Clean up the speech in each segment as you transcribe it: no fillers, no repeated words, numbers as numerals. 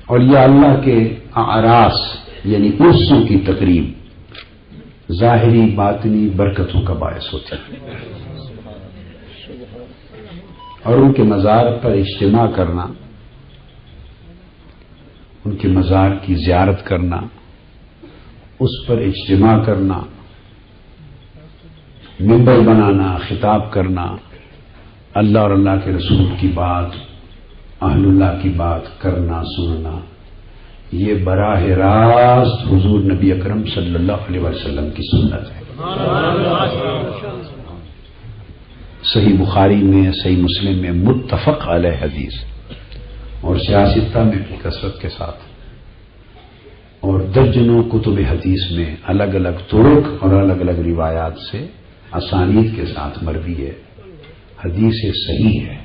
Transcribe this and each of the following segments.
اور یہ اللہ کے اعراس یعنی عرسوں کی تقریب ظاہری باطنی برکتوں کا باعث ہوتی ہے، اور ان کے مزار پر اجتماع کرنا، ان کے مزار کی زیارت کرنا، اس پر اجتماع کرنا، منبر بنانا، خطاب کرنا، اللہ اور اللہ کے رسول کی بات، اہل اللہ کی بات کرنا سننا، یہ براہ راست حضور نبی اکرم صلی اللہ علیہ وسلم کی سنت ہے۔ صحیح بخاری میں، صحیح مسلم میں متفق علیہ حدیث، اور سیاستہ میں بھی کثرت کے ساتھ، اور درجنوں کتب حدیث میں الگ الگ طرق اور الگ الگ روایات سے اسانید کے ساتھ مروی ہے، حدیث صحیح ہے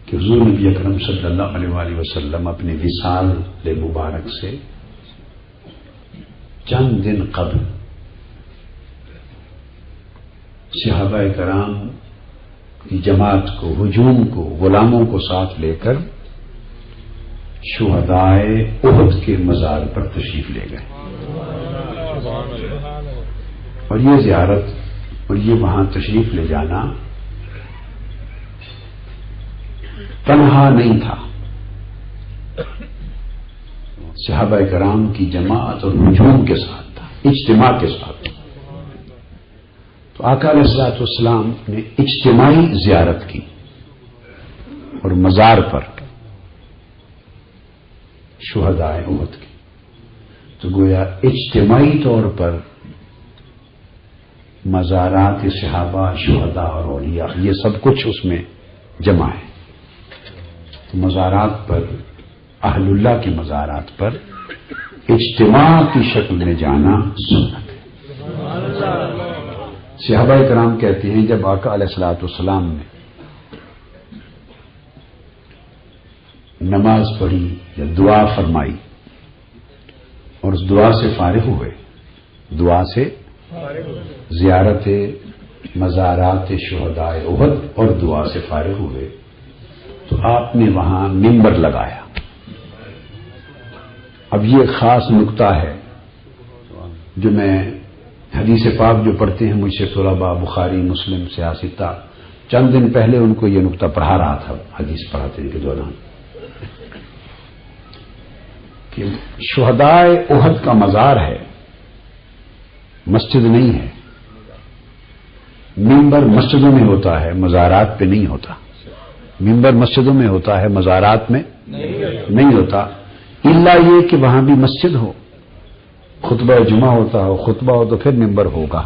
کہ حضور نبی اکرم صلی اللہ علیہ وآلہ وسلم اپنے وصال مبارک سے چند دن قبل صحابہ کرام کی جماعت کو، ہجوم کو، غلاموں کو ساتھ لے کر شہدائے احد کے مزار پر تشریف لے گئے، اور یہ زیارت اور یہ وہاں تشریف لے جانا تنہا نہیں تھا، صحابہ کرام کی جماعت اور ہجوم کے ساتھ تھا، اجتماع کے ساتھ۔ تو آقا علیہ الصلوۃ والسلام نے اجتماعی زیارت کی اور مزار پر شہدائے احد کی، تو گویا اجتماعی طور پر مزارات صحابہ، شہداء اور اولیاء یہ سب کچھ اس میں جمع ہے۔ تو مزارات پر، اہل اللہ کی مزارات پر اجتماع کی شکل میں جانا سنت ہے۔ صحابہ کرام کہتے ہیں جب آقا علیہ الصلوۃ والسلام نے نماز پڑھی یا دعا فرمائی اور اس دعا سے فارغ ہوئے، دعا سے زیارت مزارات شہدائے احد اور دعا سے فارغ ہوئے، تو آپ نے وہاں منبر لگایا۔ اب یہ خاص نقطہ ہے جو میں حدیث پاک جو پڑھتے ہیں مجھ سے طلباء بخاری مسلم سیاستہ، چند دن پہلے ان کو یہ نقطہ پڑھا رہا تھا حدیث پڑھاتے کے دوران، کہ شہدائے احد کا مزار ہے، مسجد نہیں ہے۔ منبر مسجدوں میں ہوتا ہے، مزارات پہ نہیں ہوتا۔ منبر مسجدوں میں ہوتا ہے، مزارات میں نہیں ہوتا، الا یہ کہ وہاں بھی مسجد ہو، خطبہ جمعہ ہوتا ہو، خطبہ ہو تو پھر منبر ہوگا۔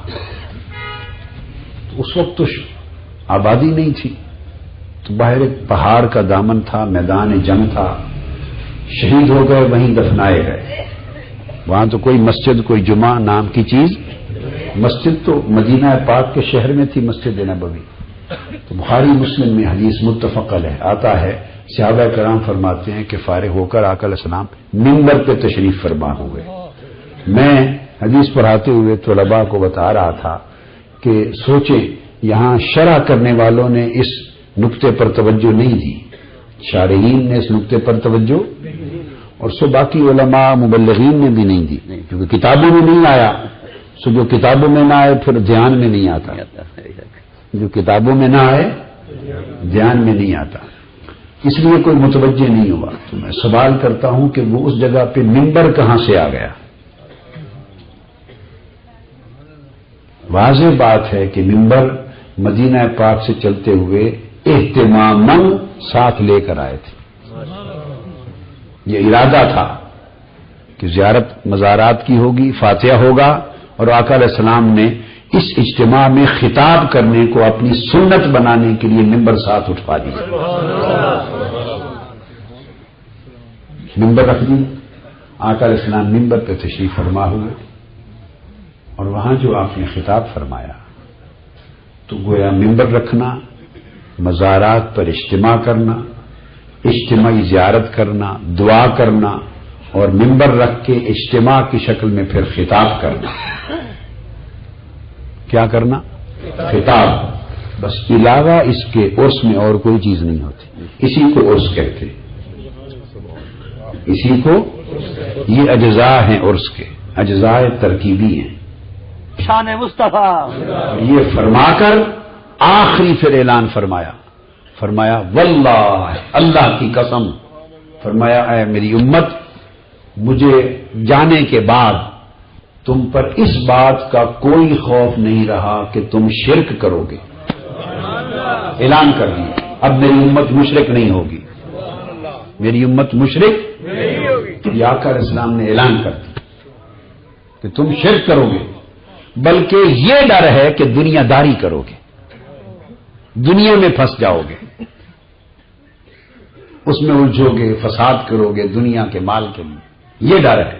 تو اس وقت تو آبادی نہیں تھی، تو باہر ایک پہاڑ کا دامن تھا، میدان جنگ تھا، شہید ہو گئے وہیں دفنائے گئے، وہاں تو کوئی مسجد، کوئی جمعہ نام کی چیز، مسجد تو مدینہ پاک کے شہر میں تھی، مسجد نبوی۔ تو بخاری مسلم میں حدیث متفق علیہ آتا ہے، صحابہ کرام فرماتے ہیں کہ فارغ ہو کر آقا علیہ السلام منبر پہ تشریف فرما ہوئے۔ میں حدیث پڑھاتے ہوئے طلباء کو بتا رہا تھا کہ سوچیں یہاں شرح کرنے والوں نے اس نقطے پر توجہ نہیں دی، شارحین نے اس نقطے پر توجہ، اور سو باقی علماء مبلغین نے بھی نہیں دی، کیونکہ کتابوں میں نہیں آیا، سو جو کتابوں میں نہ آئے پھر دھیان میں نہیں آتا، جو کتابوں میں نہ آئے دھیان میں نہیں آتا، اس لیے کوئی متوجہ نہیں ہوا۔ تو میں سوال کرتا ہوں کہ وہ اس جگہ پہ منبر کہاں سے آ گیا؟ واضح بات ہے کہ منبر مدینہ پاک سے چلتے ہوئے اہتماماً ساتھ لے کر آئے تھے، یہ ارادہ تھا کہ زیارت مزارات کی ہوگی، فاتحہ ہوگا، اور آقا علیہ السلام نے اس اجتماع میں خطاب کرنے کو اپنی سنت بنانے کے لیے منبر ساتھ اٹھوا دیا، منبر رکھ دی۔ آقا علیہ السلام منبر پہ تشریف فرما ہوئے، اور وہاں جو آپ نے خطاب فرمایا تو گویا منبر رکھنا، مزارات پر اجتماع کرنا، اجتماعی زیارت کرنا، دعا کرنا، اور منبر رکھ کے اجتماع کی شکل میں پھر خطاب کرنا۔ کیا کرنا؟ خطاب، بس علاوہ اس کے عرس میں اور کوئی چیز نہیں ہوتی، اسی کو عرس کہتے ہیں۔ اسی کو یہ اجزاء ہیں عرس کے، اجزاء ترکیبی ہیں. شان مصطفیٰ. یہ فرما کر آخری پھر اعلان فرمایا واللہ، اللہ کی قسم، فرمایا اے میری امت، مجھے جانے کے بعد تم پر اس بات کا کوئی خوف نہیں رہا کہ تم شرک کرو گے. اعلان کر دیا اب میری امت مشرک نہیں ہوگی، میری امت مشرک نہیں ہوگی. یہ آقا علیہ السلام نے اعلان کر دیا کہ تم شرک کرو گے، بلکہ یہ ڈر ہے کہ دنیا داری کرو گے، دنیا میں پھنس جاؤ گے، اس میں الجھو گے، فساد کرو گے دنیا کے مال کے لیے. یہ ڈر ہے،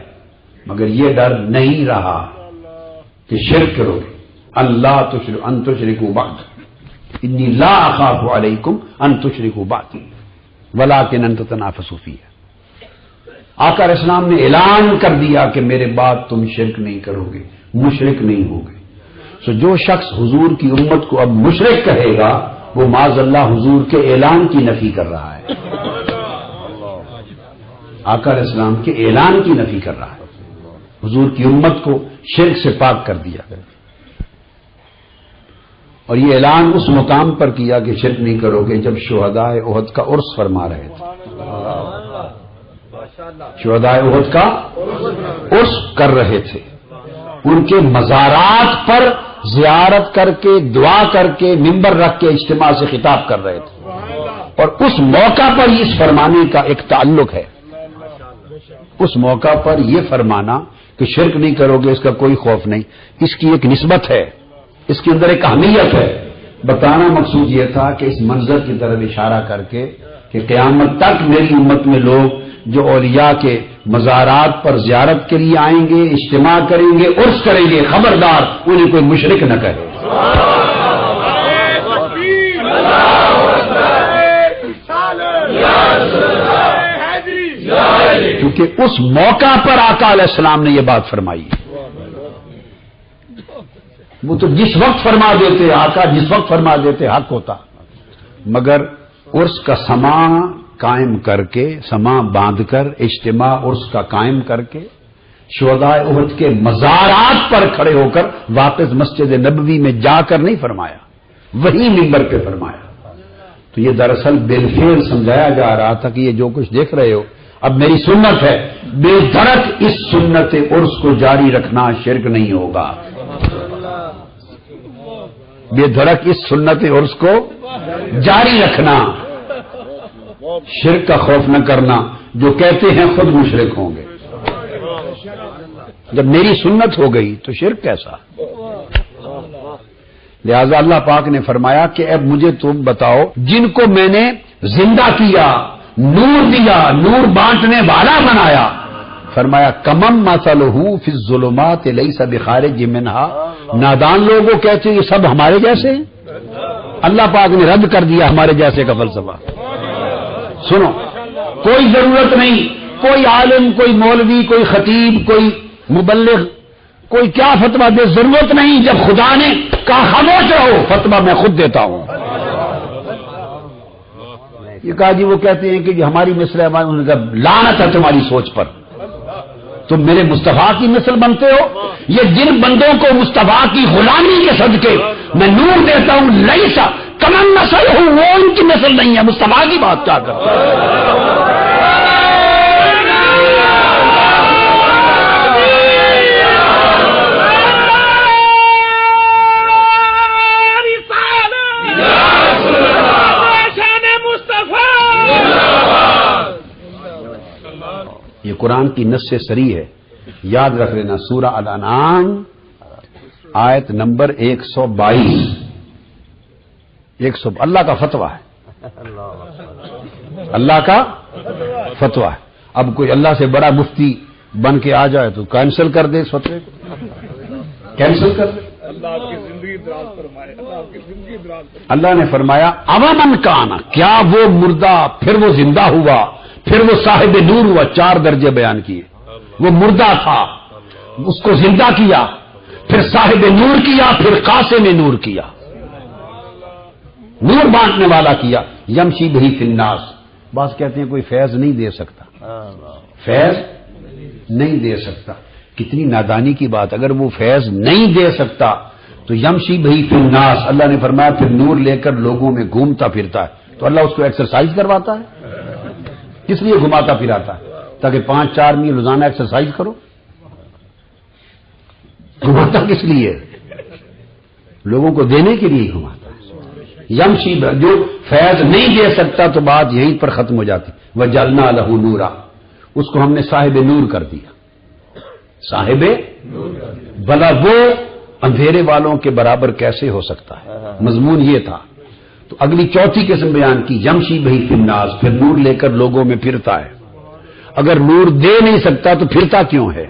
مگر یہ ڈر نہیں رہا کہ شرک کرو گے. اللہ ان تشرکوا بعد انی لا اخاف علیکم ان تشرکوا بعد ولکن ان تتنافسوا فیہ. آقا علیہ السلام نے اعلان کر دیا کہ میرے بعد تم شرک نہیں کرو گے، مشرک نہیں ہوگے. سو جو شخص حضور کی امت کو اب مشرک کہے گا وہ معاذ اللہ حضور کے اعلان کی نفی کر رہا ہے، آقا علیہ السلام کے اعلان کی نفی کر رہا ہے. حضور کی امت کو شرک سے پاک کر دیا، اور یہ اعلان اس مقام پر کیا کہ شرک نہیں کرو گے جب شہداء احد کا عرس فرما رہے تھے. شہداء احد کا عرس کر رہے تھے، ان کے مزارات پر زیارت کر کے دعا کر کے منبر رکھ کے اجتماع سے خطاب کر رہے تھے، اور اس موقع پر اس فرمانے کا ایک تعلق ہے. اس موقع پر یہ فرمانا کہ شرک نہیں کرو گے اس کا کوئی خوف نہیں، اس کی ایک نسبت ہے، اس کے اندر ایک اہمیت ہے. بتانا مقصود یہ تھا کہ اس منظر کی طرف اشارہ کر کے کہ قیامت تک میری امت میں لوگ جو اولیاء کے مزارات پر زیارت کے لیے آئیں گے، اجتماع کریں گے، عرس کریں گے، خبردار انہیں کوئی مشرک نہ کہے. کیونکہ اس موقع پر آقا علیہ السلام نے یہ بات فرمائی. وہ تو جس وقت فرما دیتے آقا، جس وقت فرما دیتے حق ہوتا، مگر عرس کا سما قائم کر کے، سما باندھ کر، اجتماع عرس کا قائم کر کے شہداء احد کے مزارات پر کھڑے ہو کر واپس مسجد نبوی میں جا کر نہیں فرمایا، وہی منبر پہ فرمایا. تو یہ دراصل بالفعل سمجھایا جا رہا تھا کہ یہ جو کچھ دیکھ رہے ہو اب میری سنت ہے، بے دھڑک اس سنت عرس کو جاری رکھنا شرک نہیں ہوگا. بے دھڑک اس سنت عرس کو جاری رکھنا، شرک کا خوف نہ کرنا. جو کہتے ہیں خود مشرک ہوں گے. جب میری سنت ہو گئی تو شرک کیسا؟ لہذا اللہ پاک نے فرمایا کہ اب مجھے تم بتاؤ جن کو میں نے زندہ کیا، نور دیا، نور بانٹنے والا بنایا، فرمایا کمم مثلہ فی الظلمات لیس بخارج منہا. نادان لوگوں کہتے ہیں یہ سب ہمارے جیسے ہیں. اللہ پاک نے رد کر دیا ہمارے جیسے کا فلسفہ. سنو، کوئی ضرورت نہیں، کوئی عالم، کوئی مولوی، کوئی خطیب، کوئی مبلغ، کوئی کیا فتویٰ دے، ضرورت نہیں. جب خدا نے کہا خاموش رہو، فتویٰ میں خود دیتا ہوں. یہ کہا جی وہ کہتے ہیں کہ ہماری مثل ہے، انہوں نے کہا لعنت ہے تمہاری سوچ پر، تم میرے مصطفیٰ کی مثل بنتے ہو. یہ جن بندوں کو مصطفیٰ کی غلامی کے صدقے میں نور دیتا ہوں، لیسا کمن نسل ہوں، وہ ان کی نسل نہیں ہے. مصطفیٰ کی بات کیا کرتے ہیں؟ یہ قرآن کی نص سے صریح ہے، یاد رکھ لینا. سورہ الانعام آیت نمبر 122. اللہ کا فتویٰ ہے، اللہ کا فتویٰ ہے. اب کوئی اللہ سے بڑا مفتی بن کے آ جائے تو کینسل کر دے اس فتوے کو، کینسل کر دے. اللہ نے فرمایا اومن کان، کیا وہ مردہ پھر وہ زندہ ہوا، پھر وہ صاحب نور ہوا. 4 درجے بیان کیے. وہ مردہ تھا، اس کو زندہ کیا، پھر صاحب نور کیا، پھر قاسم نور کیا، نور بانٹنے والا کیا. یمشی بہی فی الناس. بعض کہتے ہیں کوئی فیض نہیں دے سکتا. فیض نہیں دے سکتا. کتنی نادانی کی بات. اگر وہ فیض نہیں دے سکتا تو یمشی بھئی فی الناس، اللہ نے فرمایا پھر نور لے کر لوگوں میں گھومتا پھرتا ہے. تو اللہ اس کو ایکسرسائز کرواتا ہے. کس لیے گھماتا پھراتا ہے؟ تاکہ 5-4 میل روزانہ ایکسرسائز کرو. گھماتا کس لیے؟ لوگوں کو دینے کے لیے گھماتا ہے. یمشی جو فیض نہیں دے سکتا تو بات یہیں پر ختم ہو جاتی. وجعلنا لہ نورا، اس کو ہم نے صاحب نور کر دیا. صاحب بلا وہ اندھیرے والوں کے برابر کیسے ہو سکتا ہے؟ مضمون یہ تھا. تو اگلی چوتھی قسم بیان کی، یمشی بھئی فی الناس، پھر نور لے کر لوگوں میں پھرتا ہے. اگر نور دے نہیں سکتا تو پھرتا کیوں ہے؟